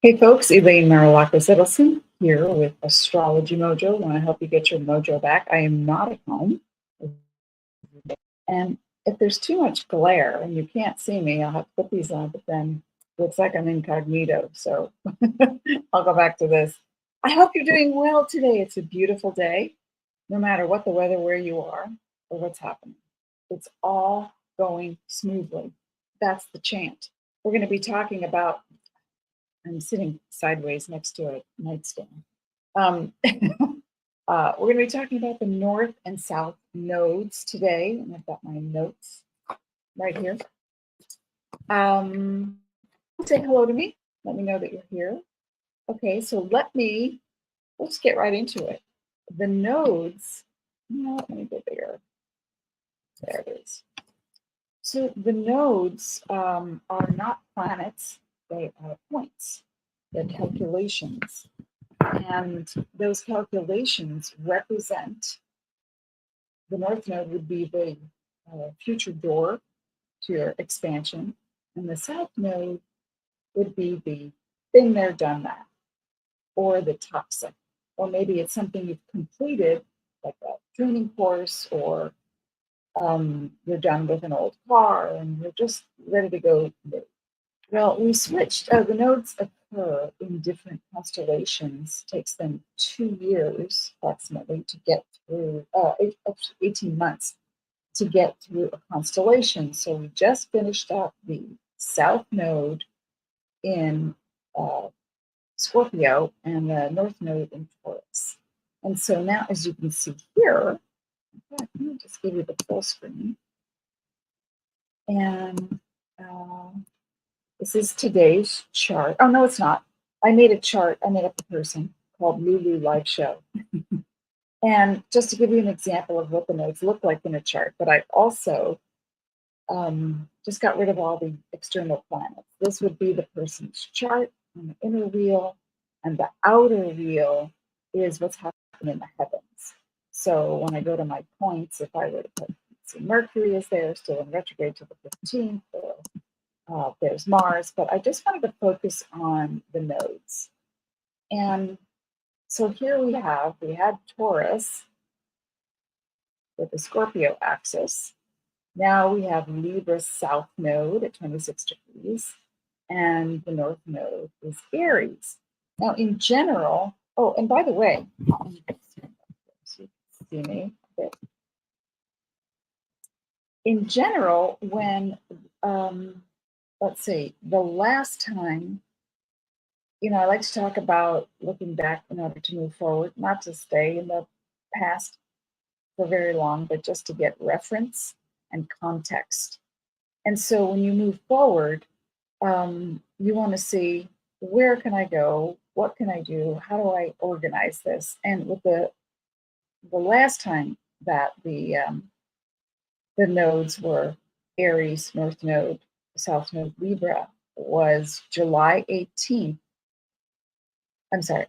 Hey folks, Elaine Marolakos Edelson here with AstrologyMojo. Want to help you get your mojo back. I am not at home. And if there's too much glare and you can't see me, I'll have to put these on, but then it looks like I'm incognito. So I'll go back to this. I hope you're doing well today. It's a beautiful day, no matter what the weather, where you are, or what's happening. It's all going smoothly. That's the chant. We're going to be talking about I'm sitting sideways next to a nightstand. We're going to be talking about the North and South nodes today, and I've got my notes right here. Say hello to me. Let me know that you're here. Okay, so let's get right into it. The nodes, let me go bigger. There it is. So the nodes are not planets, they are points. They're calculations. And those calculations represent the North Node would be the future door to your expansion, and the South Node would be the been there, done that, or the toxic, or maybe it's something you've completed, like a training course, or you're done with an old car and you're just ready to go. Well, we switched. The nodes occur in different constellations. Takes them 2 years approximately to get through, 18 months to get through a constellation. So we just finished up the South Node in Scorpio and the North Node in Taurus. And so now, as you can see here, let me just give you the full screen. And this is today's chart. Oh, no, it's not. I made a chart. I made up a person called Lulu Live Show. And just to give you an example of what the nodes look like in a chart, but I also just got rid of all the external planets. This would be the person's chart on the inner wheel, and the outer wheel is what's happening in the heavens. So when I go to my points, if I were to put, see, Mercury is there, still in retrograde till the 15th, or there's Mars, but I just wanted to focus on the nodes. And so here we had Taurus with the Scorpio axis. Now we have Libra South Node at 26 degrees, and the North Node is Aries. Now, in general, oh, and by the way, so you can see me a bit. In general, when, let's see, the last time, I like to talk about looking back in order to move forward, not to stay in the past for very long, but just to get reference and context. And so when you move forward, you want to see, where can I go? What can I do? How do I organize this? And with the last time that the nodes were Aries, North Node, South Node, Libra, was July 18th. I'm sorry,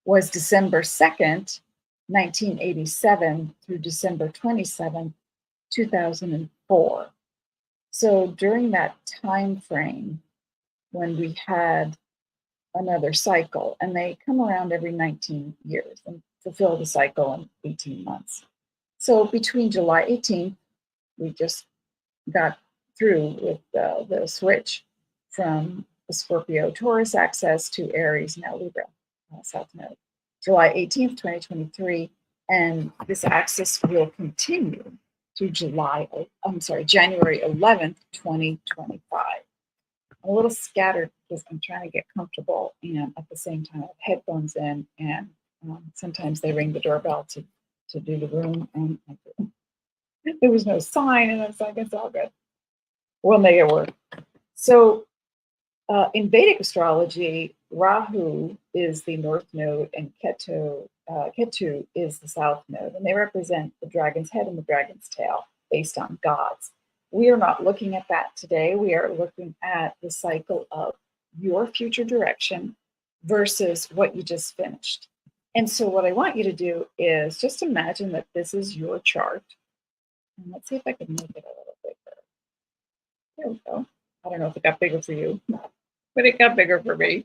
was December 2nd, 1987 through December 27th, 2004. So during that time frame, when we had another cycle, and they come around every 19 years and fulfill the cycle in 18 months. So between July 18th, we just got through with the switch from the Scorpio Taurus axis to Aries, now Libra, South Node. July 18th, 2023, and this axis will continue through January 11th, 2025. I'm a little scattered because I'm trying to get comfortable, and at the same time I have headphones in, and sometimes they ring the doorbell to do the room, and there was no sign, and I was like, it's all good. We'll make it work. So in Vedic astrology, Rahu is the North Node and Ketu is the South Node, and they represent the dragon's head and the dragon's tail based on gods. We are not looking at that today. We are looking at the cycle of your future direction versus what you just finished. And so what I want you to do is just imagine that this is your chart. And let's see if I can make it a little bigger. There we go. I don't know if it got bigger for you. but it got bigger for me.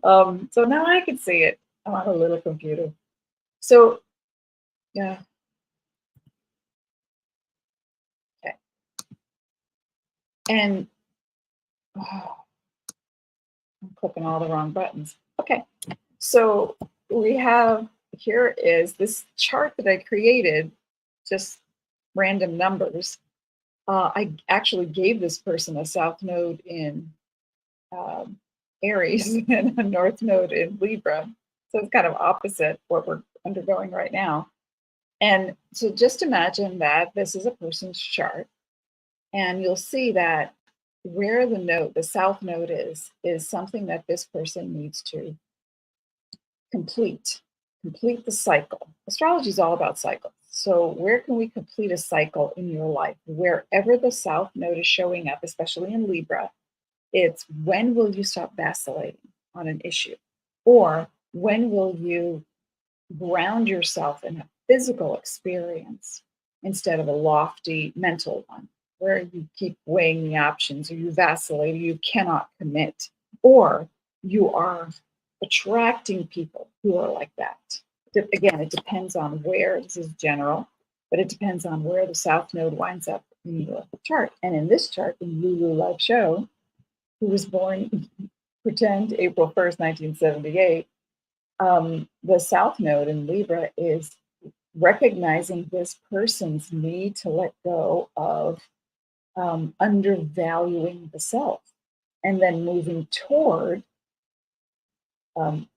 So now I can see it. I'm on a little computer. So yeah, okay. And oh, I'm clicking all the wrong buttons. Okay, so we have here is this chart that I created, just random numbers. I actually gave this person a south node in um, Aries and a north node in Libra. So it's kind of opposite what we're undergoing right now. And so just imagine that this is a person's chart, and you'll see that where the node, the south node is something that this person needs to complete, complete the cycle. Astrology is all about cycles. So where can we complete a cycle in your life? Wherever the south node is showing up, especially in Libra, it's when will you stop vacillating on an issue? Or when will you ground yourself in a physical experience instead of a lofty mental one where you keep weighing the options or you vacillate or you cannot commit or you are attracting people who are like that. Again, it depends on where, this is general, but it depends on where the south node winds up in your chart. And in this chart, in Lulu Live Show, who was born, pretend, April 1st, 1978, the South Node in Libra is recognizing this person's need to let go of undervaluing the self and then moving toward um,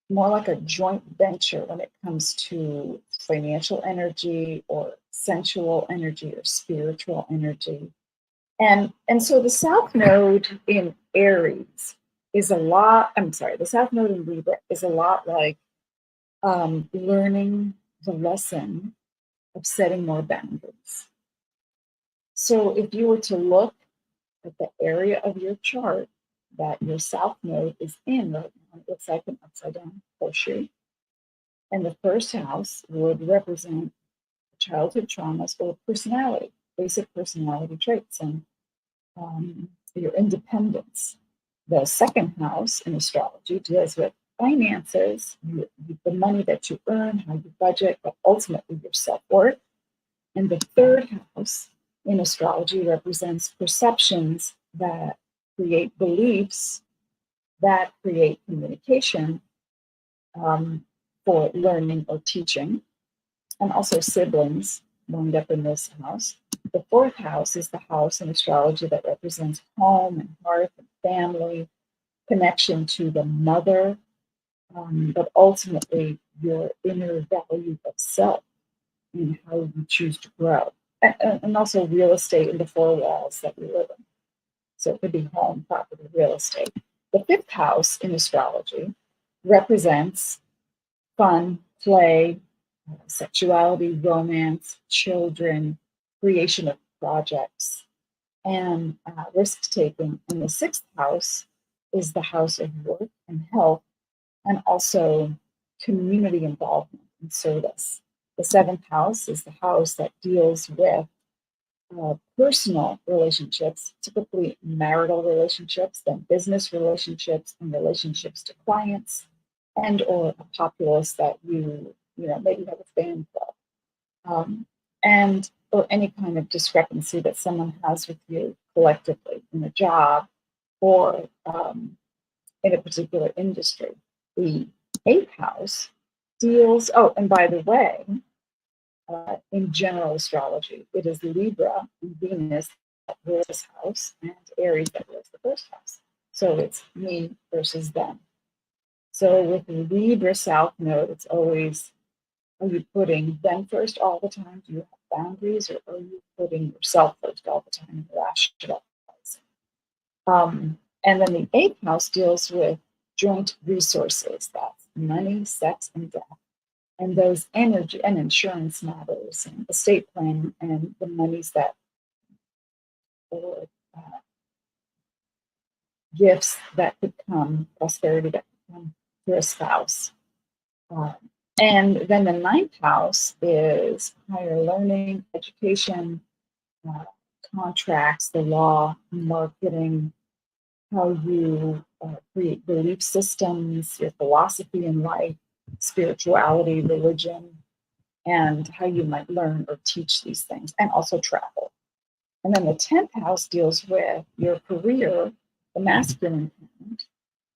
more like a joint venture when it comes to financial energy or sensual energy or spiritual energy. And so the South Node in Aries is a lot, I'm sorry, the South Node in Libra is a lot like learning the lesson of setting more boundaries. So if you were to look at the area of your chart that your South Node is in right now, it looks like an upside down horseshoe. And the first house would represent childhood traumas or personality, basic personality traits, and your independence. The second house in astrology deals with finances, the money that you earn, how you budget, but ultimately your self worth. And the third house in astrology represents perceptions that create beliefs that create communication for learning or teaching, and also siblings wind up in this house. The fourth house is the house in astrology that represents home and hearth and family, connection to the mother, but ultimately your inner value of self and how you choose to grow. And also real estate in the four walls that we live in. So it could be home, property, real estate. The fifth house in astrology represents fun, play, sexuality, romance, children, creation of projects, and risk taking. And the sixth house is the house of work and health, and also community involvement and service. The seventh house is the house that deals with personal relationships, typically marital relationships, then business relationships, and relationships to clients, and or a populace that you know maybe have a fan club, and or any kind of discrepancy that someone has with you collectively in a job or in a particular industry. The eighth house deals, oh, and by the way, in general astrology, it is Libra and Venus that rules this house and Aries that rules the first house. So it's me versus them. So with the Libra South Node, it's always, are you putting them first all the time? Do you have boundaries, or are you putting yourself first all the time and rationalizing? And then the eighth house deals with joint resources. That's money, sex, and death. And those energy and insurance matters and estate planning and the monies that, or gifts that could come, prosperity that could come through a spouse. And then the ninth house is higher learning, education, uh, contracts, the law, marketing, how you create belief systems, your philosophy in life, spirituality, religion, and how you might learn or teach these things, and also travel. And then the 10th house deals with your career, the masculine planet,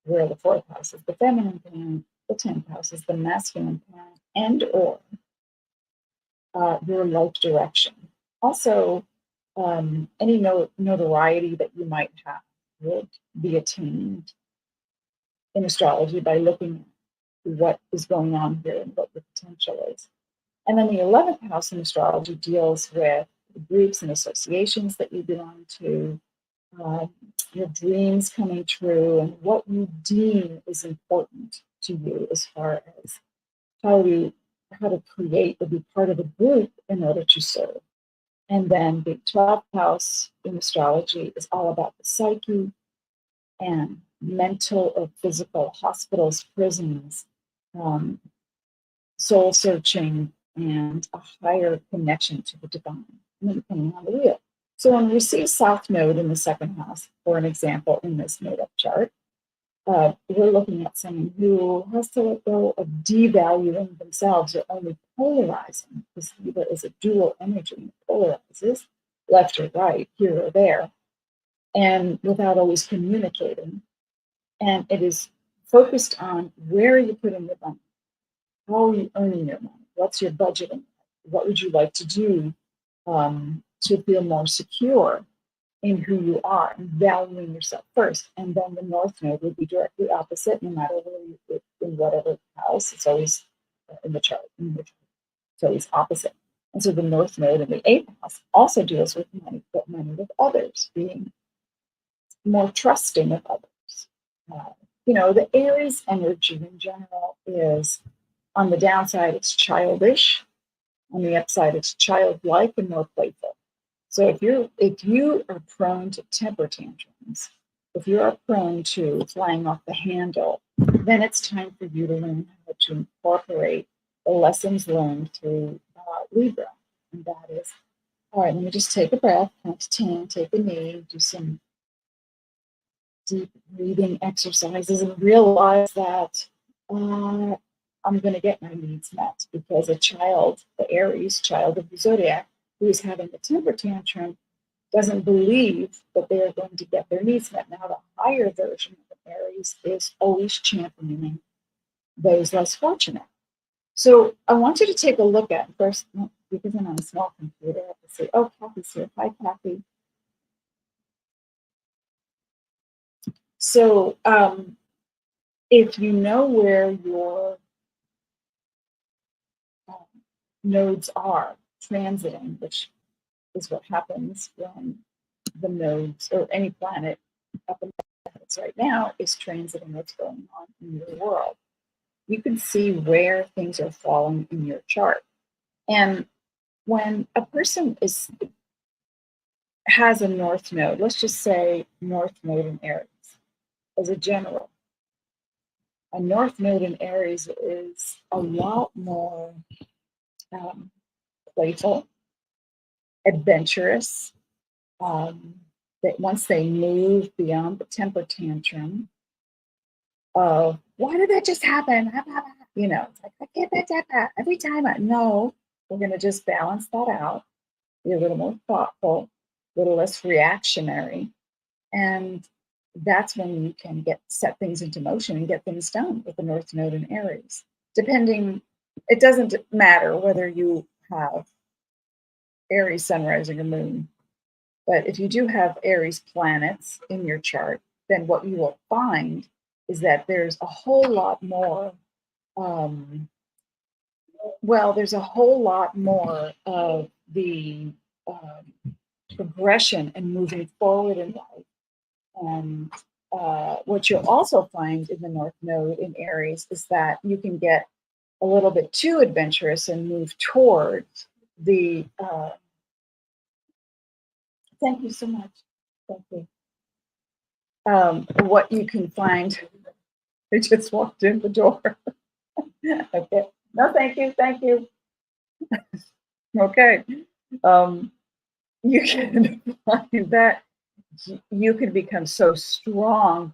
where the 4th house is the feminine planet, the 10th house is the masculine planet, and or your life direction. Also, any notoriety that you might have would be attained in astrology by looking at what is going on here and what the potential is. And then the 11th house in astrology deals with the groups and associations that you belong to, your dreams coming true, and what you deem is important to you as far as how to create or be part of a group in order to serve. And then the 12th house in astrology is all about the psyche and mental or physical hospitals, prisons, um, soul searching, and a higher connection to the divine, depending on the wheel. So when we see South Node in the second house, for an example, in this made-up chart, we're looking at someone who has to let go of devaluing themselves or only polarizing, because Libra is a dual energy and polarizes left or right, here or there, and without always communicating. And it is focused on where are you putting your money, how are you earning your money, what's your budgeting, what would you like to do to feel more secure in who you are and valuing yourself first. And then the North Node would be directly opposite, no matter where you in whatever house. It's always in the chart. It's always opposite. And so the North Node in the 8th house also deals with money, but money with others, being more trusting of others. The Aries energy in general is, on the downside, it's childish. On the upside, it's childlike and more playful. So if you are prone to temper tantrums, if you are prone to flying off the handle, then it's time for you to learn how to incorporate the lessons learned through Libra. And that is, all right, let me just take a breath, count to 10, take a knee, do some deep breathing exercises, and realize that I'm going to get my needs met, because a child, the Aries child of the zodiac, who is having a temper tantrum, doesn't believe that they are going to get their needs met. Now, the higher version of Aries is always championing those less fortunate. So I want you to take a look at first, because I'm on a small computer, I have to say, oh, Kathy's here. Hi, Kathy. So if you know where your nodes are transiting, which is what happens when the nodes or any planet up in the heavens right now is transiting what's going on in your world, you can see where things are falling in your chart. And when a person has a North Node, let's just say North Node in Aries, as a general, a North Node in Aries is a lot more playful, adventurous. That once they move beyond the temper tantrum of why did that just happen? It's like I can't that every time. No, we're going to just balance that out. Be a little more thoughtful, a little less reactionary, and that's when you can set things into motion and get things done with the North Node in Aries. It doesn't matter whether you have Aries sun, rising, or moon. But if you do have Aries planets in your chart, then what you will find is that there's a whole lot more, there's a whole lot more of the progression and moving forward in life. And what you'll also find in the North Node in Aries is that you can get a little bit too adventurous and move towards the thank you so much. Thank you. What you can find, they just walked in the door. Okay. No, thank you. Thank you. Okay. You can find that you can become so strong,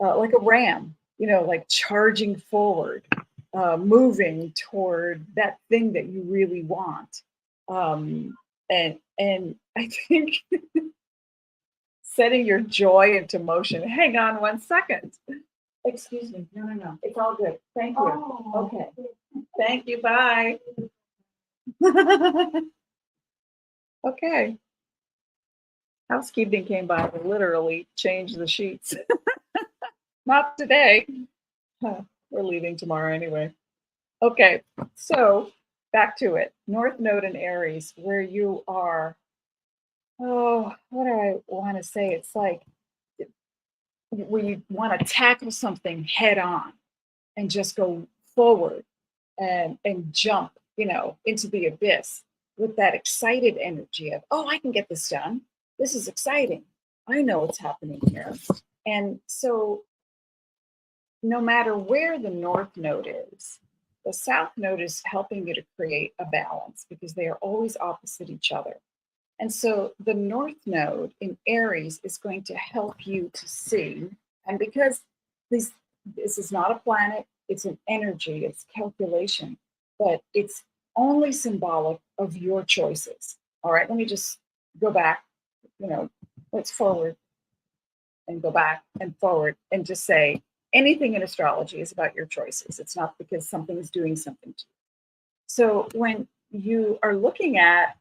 like a ram, like charging forward, moving toward that thing that you really want. And I think setting your joy into motion. Hang on one second. Excuse me. No, no, no. It's all good. Thank you. Oh, okay. Thank you. Bye. Okay. Housekeeping came by to literally change the sheets. Not today. Huh, we're leaving tomorrow anyway. Okay, so back to it. North Node in Aries, where you are, oh, what do I want to say? It's like we want to tackle something head on and just go forward and jump, into the abyss with that excited energy of, oh, I can get this done. This is exciting. I know what's happening here. And so no matter where the North Node is, the South Node is helping you to create a balance because they are always opposite each other. And so the North Node in Aries is going to help you to see, and because this is not a planet, it's an energy, it's calculation, but it's only symbolic of your choices. All right, let me just go back, let's forward and go back and forward and just say anything in astrology is about your choices. It's not because something is doing something to you. So when you are looking at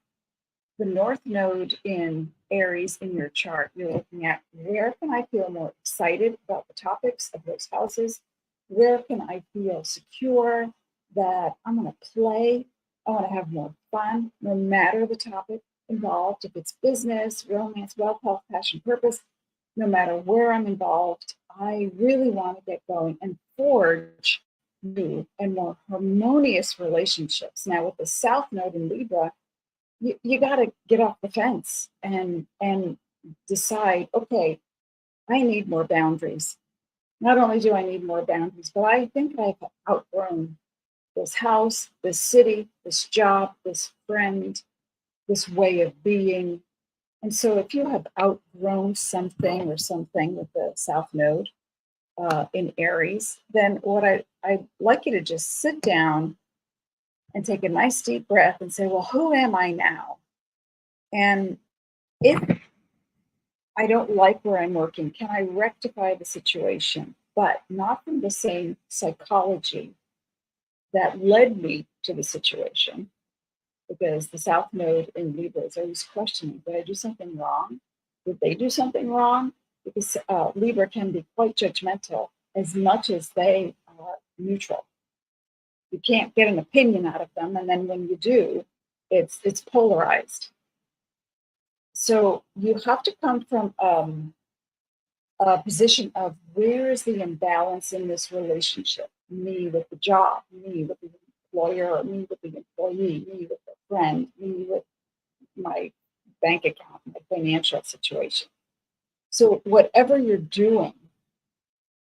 the North Node in Aries in your chart, you're looking at where can I feel more excited about the topics of those houses? Where can I feel secure that I'm going to play? I want to have more fun, no matter the topic involved. If it's business, romance, wealth, health, passion, purpose, no matter where I'm involved, I really want to get going and forge new and more harmonious relationships. Now, with the South Node in Libra, you got to get off the fence and decide, okay, I need more boundaries. Not only do I need more boundaries, but I think I've outgrown this house, this city, this job, this friend, this way of being. And so if you have outgrown something or something with the South Node in Aries, then what I'd like you to just sit down and take a nice deep breath and say, well, who am I now? And if I don't like where I'm working, can I rectify the situation? But not from the same psychology that led me to the situation, because the South Node in Libra is always questioning, did I do something wrong? Did they do something wrong? Because Libra can be quite judgmental as much as they are neutral. You can't get an opinion out of them, and then when you do, it's polarized. So you have to come from a position of where is the imbalance in this relationship? Me with the job, me with the employer, me with the employee, me with the friend, me with my bank account, my financial situation. So whatever you're doing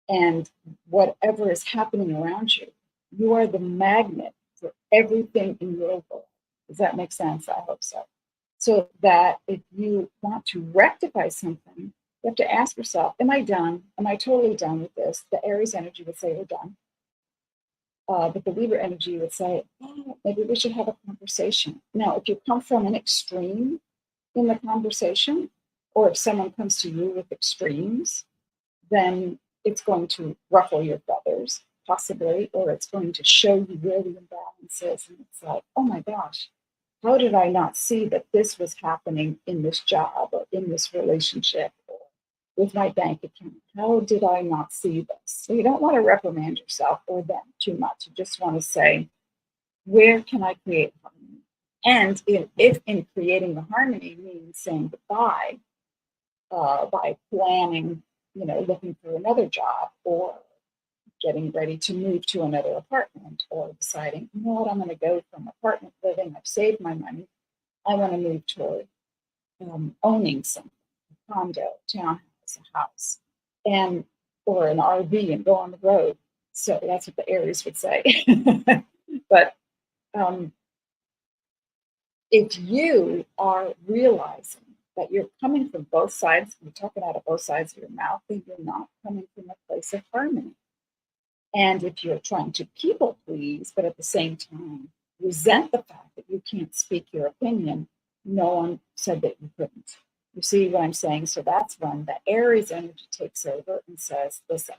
and whatever is happening around you, you are the magnet for everything in your world. Does that make sense? I hope so. So that if you want to rectify something, you have to ask yourself, am I done? Am I totally done with this? The Aries energy would say, we're done. But the Libra energy would say, oh, maybe we should have a conversation. Now, if you come from an extreme in the conversation, or if someone comes to you with extremes, then it's going to ruffle your feathers, possibly, or it's going to show you where the imbalance is. And it's like, oh my gosh, how did I not see that this was happening in this job or in this relationship or with my bank account? How did I not see this? So you don't want to reprimand yourself or them too much. You just want to say, where can I create harmony? And if in creating the harmony means saying goodbye by planning, looking for another job or getting ready to move to another apartment or deciding, you know what, I'm going to go from apartment living, I've saved my money, I want to move toward owning something, a condo, townhouse, a house, and or an RV and go on the road. So that's what the Aries would say. But if you are realizing that you're coming from both sides, you're talking out of both sides of your mouth, and you're not coming from a place of harmony. And if you're trying to people please, but at the same time resent the fact that you can't speak your opinion, no one said that you couldn't. You see what I'm saying? So that's when the Aries energy takes over and says, listen,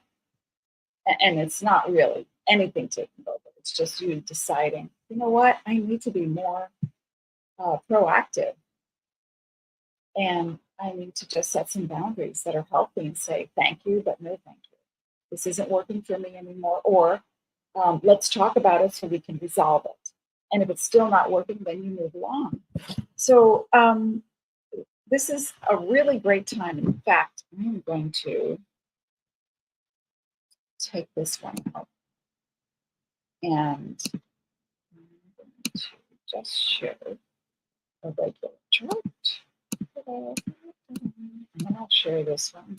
and it's not really anything taking over. It's just you deciding, you know what, I need to be more proactive. And I need to just set some boundaries that are healthy and say, thank you, but no thank you. This isn't working for me anymore. Or let's talk about it so we can resolve it. And if it's still not working, then you move along. So this is a really great time. In fact, I'm going to take this one out. And I'm going to just show a regular chart. And then I'll share this one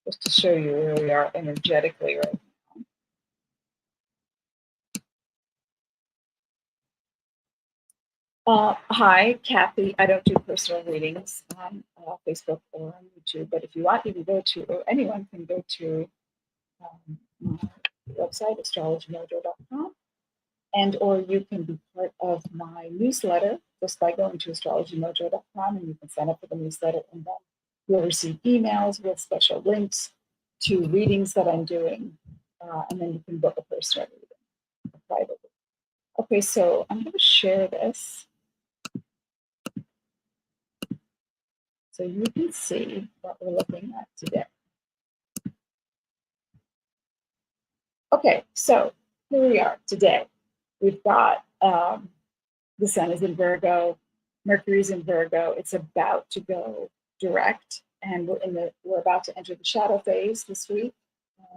just to show you where we are energetically right now. Hi, Kathy. I don't do personal readings on Facebook or on YouTube, but if you want, you can go to, or anyone can go to my website, AstrologyMojo.com, and or you can be part of my newsletter just by going to AstrologyMojo.com, and you can sign up for the newsletter, and then you'll receive emails with special links to readings that I'm doing, and then you can book a personal reading privately. Okay, so I'm going to share this so you can see what we're looking at today. Okay, so here we are today. We've got the sun is in Virgo, Mercury's in Virgo. It's about to go direct, and we're about to enter the shadow phase this week.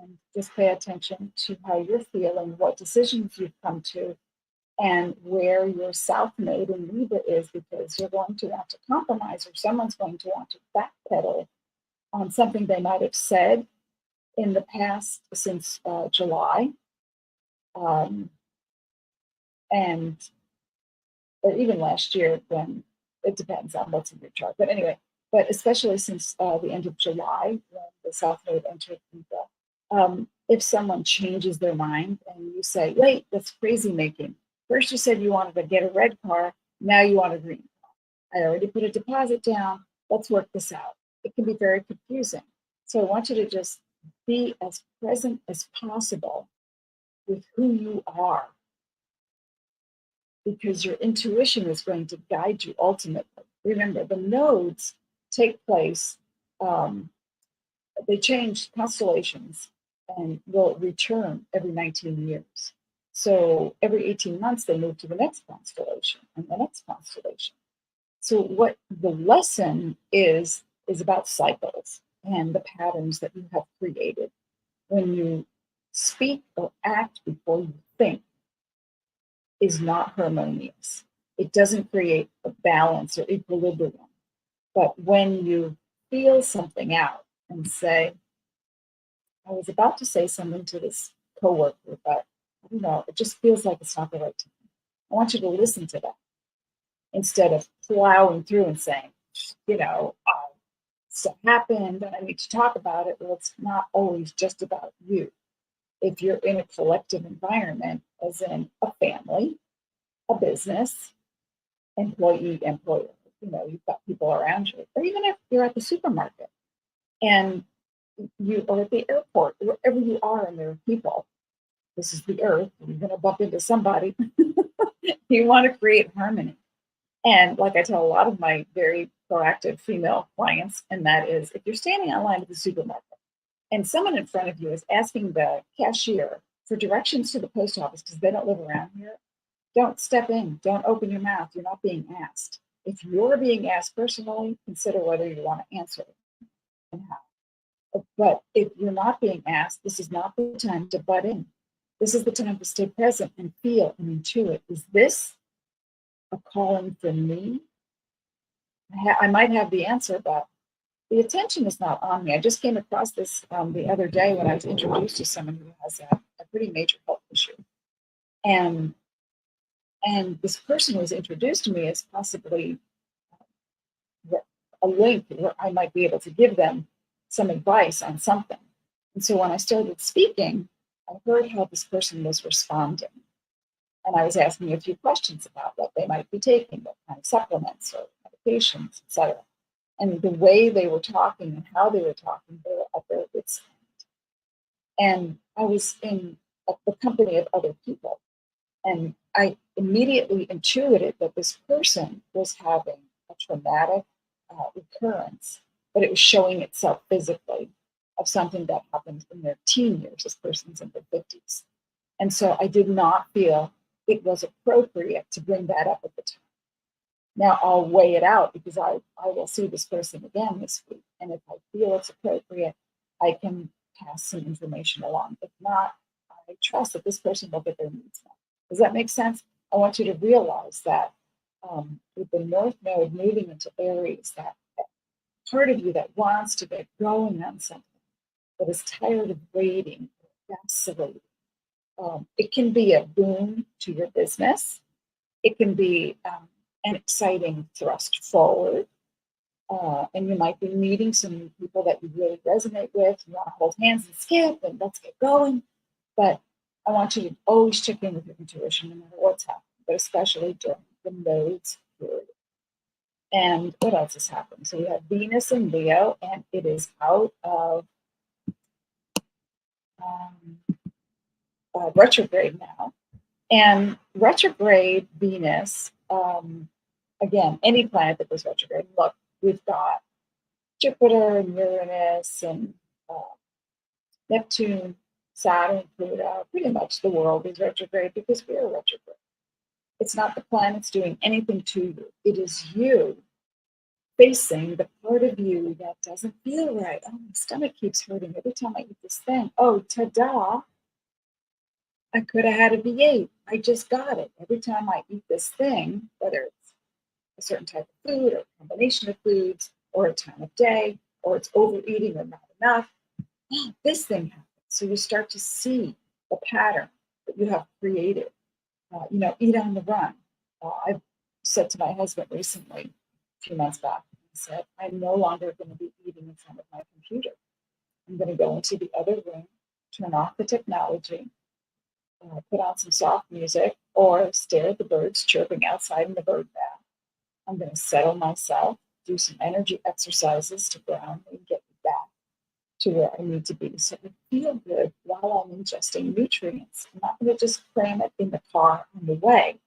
And just pay attention to how you're feeling, what decisions you've come to, and where your South Node in Libra is, because you're going to want to compromise, or someone's going to want to backpedal on something they might have said in the past since July, and or even last year, when it depends on what's in your chart. But anyway, but especially since the end of July, when the South Node entered Libra, if someone changes their mind and you say, wait, that's crazy making. First you said you wanted to get a red car, now you want a green car. I already put a deposit down, let's work this out. It can be very confusing. So I want you to just be as present as possible with who you are, because your intuition is going to guide you ultimately. Remember, the nodes take place, they change constellations and will return every 19 years. So every 18 months, they move to the next constellation and the next constellation. So what the lesson is about cycles and the patterns that you have created. When you speak or act before you think is not harmonious. It doesn't create a balance or equilibrium. But when you feel something out and say, I was about to say something to this coworker, but I don't know, it just feels like it's not the right time. I want you to listen to that instead of plowing through and saying, stuff happened and I need to talk about it. Well, it's not always just about you. If you're in a collective environment, as in a family, a business, employee, employer, you've got people around you, or even if you're at the supermarket and you are at the airport, wherever you are and there are people, this is the earth, you're going to bump into somebody. You want to create harmony. And like I tell a lot of my very proactive female clients, and that is, if you're standing in line at the supermarket and someone in front of you is asking the cashier for directions to the post office because they don't live around here, don't step in, don't open your mouth. You're not being asked. If you're being asked personally, consider whether you want to answer it and how. But if you're not being asked, this is not the time to butt in. This is the time to stay present and feel and intuit. Is this a calling from me? I might have the answer, but the attention is not on me. I just came across this the other day when I was introduced to someone who has a pretty major health issue. And this person was introduced to me as possibly a link where I might be able to give them some advice on something. And so when I started speaking, I heard how this person was responding. And I was asking a few questions about what they might be taking, what kind of supplements or medications, etc. And the way they were talking and how they were talking, they were at their wits' end. And I was in the company of other people. And I immediately intuited that this person was having a traumatic recurrence, but it was showing itself physically of something that happened in their teen years. This person's in their 50s. And so I did not feel it was appropriate to bring that up at the time. Now I'll weigh it out because I will see this person again this week. And if I feel it's appropriate, I can pass some information along. If not, I trust that this person will get their needs met. Does that make sense? I want you to realize that with the North Node moving into Aries, that part of you that wants to get going on something, that is tired of waiting, vacillating. It can be a boon to your business. It can be an exciting thrust forward. And you might be meeting some people that you really resonate with. You want to hold hands and skip and let's get going. But I want you to always check in with your intuition no matter what's happening, but especially during the nodes period. And what else is happening? So we have Venus in Leo, and it is out of retrograde now. And retrograde Venus, again, any planet that goes retrograde, look, we've got Jupiter and Uranus and Neptune, Saturn, Pluto, pretty much the world is retrograde because we're retrograde. It's not the planets doing anything to you. It is you facing the part of you that doesn't feel right. Oh, my stomach keeps hurting every time I eat this thing. Oh, ta-da. I could have had a V8. I just got it. Every time I eat this thing, whether it's a certain type of food or a combination of foods or a time of day, or it's overeating or not enough, this thing happens. So you start to see the pattern that you have created. Eat on the run. I've said to my husband recently, a few months back, I said, I'm no longer going to be eating in front of my computer. I'm going to go into the other room, turn off the technology, put on some soft music, or stare at the birds chirping outside in the bird bath. I'm going to settle myself, do some energy exercises to ground me and get me back to where I need to be. So I feel good while I'm ingesting nutrients. I'm not going to just cram it in the car on the way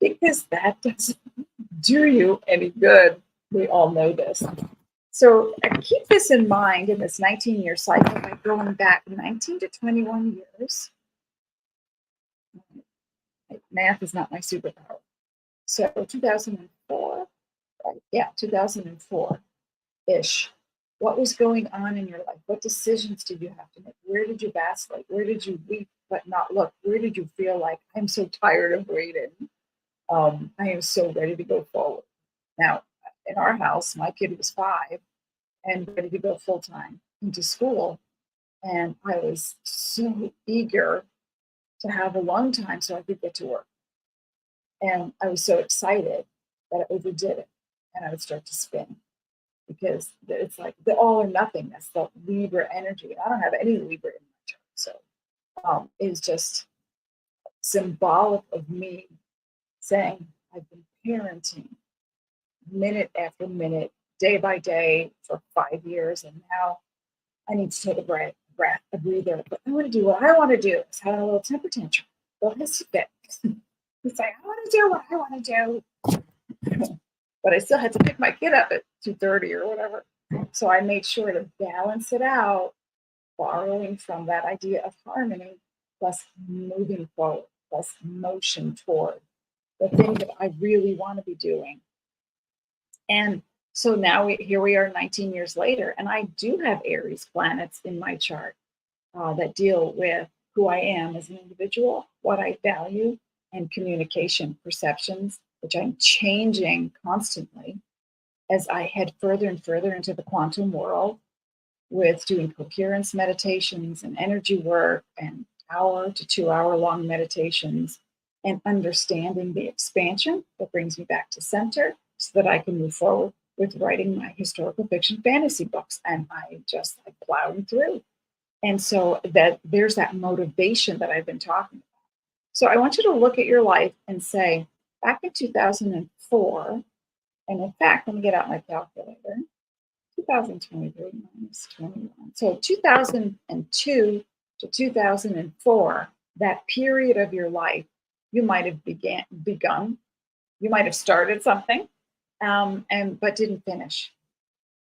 because that doesn't do you any good. We all know this. So I keep this in mind in this 19-year cycle by going back 19 to 21 years. Math is not my superpower. So 2004, right? Yeah, 2004-ish. What was going on in your life? What decisions did you have to make? Where did you vacillate? Where did you weep but not look? Where did you feel like, I'm so tired of waiting? I am so ready to go forward. Now, in our house, my kid was 5 and ready to go full-time into school. And I was so eager to have alone time so I could get to work. And I was so excited that I overdid it. And I would start to spin because it's like the all or nothing. That's the Libra energy. I don't have any Libra in my chart. So it's just symbolic of me saying, I've been parenting minute after minute, day by day for 5 years. And now I need to take a breath, a breather. But I want to do what I want to do. It's had a little temper tantrum. Go ahead, fit. It's like, I want to do what I want to do. But I still had to pick my kid up at 2:30 or whatever. So I made sure to balance it out, borrowing from that idea of harmony, plus moving forward, plus motion toward the thing that I really want to be doing. And so now here we are 19 years later, and I do have Aries planets in my chart that deal with who I am as an individual, what I value, and communication perceptions, which I'm changing constantly as I head further and further into the quantum world with doing coherence meditations and energy work and hour to 2 hour long meditations and understanding the expansion that brings me back to center so that I can move forward with writing my historical fiction fantasy books. And I just like plowing through. And so that there's that motivation that I've been talking about. So I want you to look at your life and say, back in 2004, and in fact, let me get out my calculator. 2023 minus 21. So 2002 to 2004, that period of your life, you might have begun, you might have started something, but didn't finish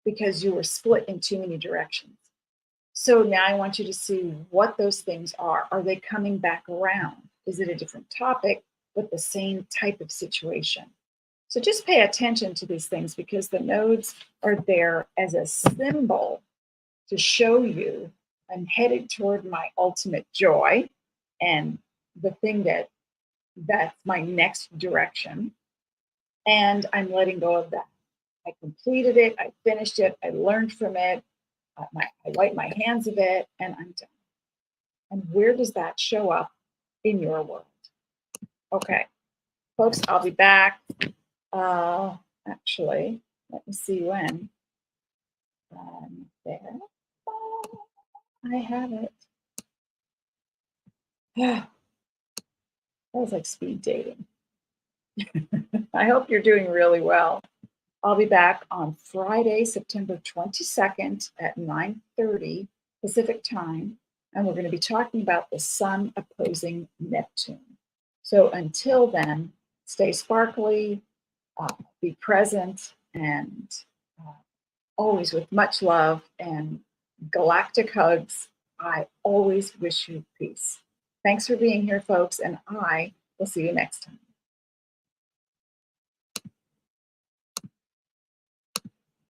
because you were split in too many directions. So now I want you to see what those things are. Are they coming back around? Is it a different topic, but the same type of situation? So just pay attention to these things because the nodes are there as a symbol to show you I'm headed toward my ultimate joy and the thing that's my next direction. And I'm letting go of that. I completed it. I finished it. I learned from it. I wipe my hands of it and I'm done. And where does that show up in your world? Okay, folks, I'll be back. Actually, let me see when. There. I have it. That was like speed dating. I hope you're doing really well. I'll be back on Friday, September 22nd at 9:30 Pacific time, and we're going to be talking about the sun opposing Neptune. So until then, stay sparkly, be present, and always with much love and galactic hugs. I always wish you peace. Thanks for being here, folks, and I will see you next time.